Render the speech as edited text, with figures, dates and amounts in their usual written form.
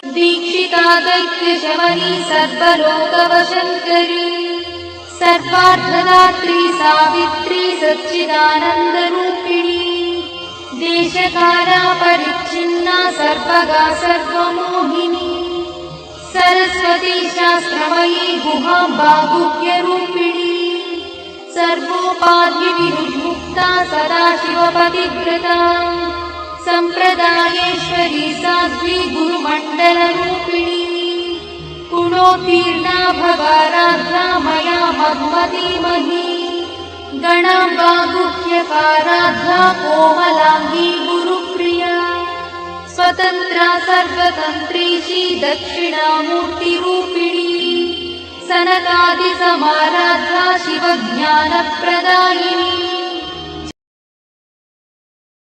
दीक्षिता दैत्यशमनी सर्वलोकवशङ्करी सर्वार्थदात्री सावित्री सच्चिदानन्दरूपिणी देशकाला परिच्छिन्ना सर्वगा सर्वमोहिनी सरस्वती शास्त्रमयी गुहाम्बा गुह्यरूपिणी सर्वोपाधिविमुक्ता सदाशिवपतिव्रता सम्प्रदायेश्वरी साध्वी गुरुमण्डलरूपिणी गुणोत्तीर्णा भवाराध्या मया मधुमतीमही गणाम्बा गुह्यकाराध्या कोमलाङ्गी गुरुप्रिया स्वतन्त्रा सर्वतन्त्रीशी दक्षिणामूर्तिरूपिणी सनकादिसमाराध्या शिवज्ञानप्रदायिनी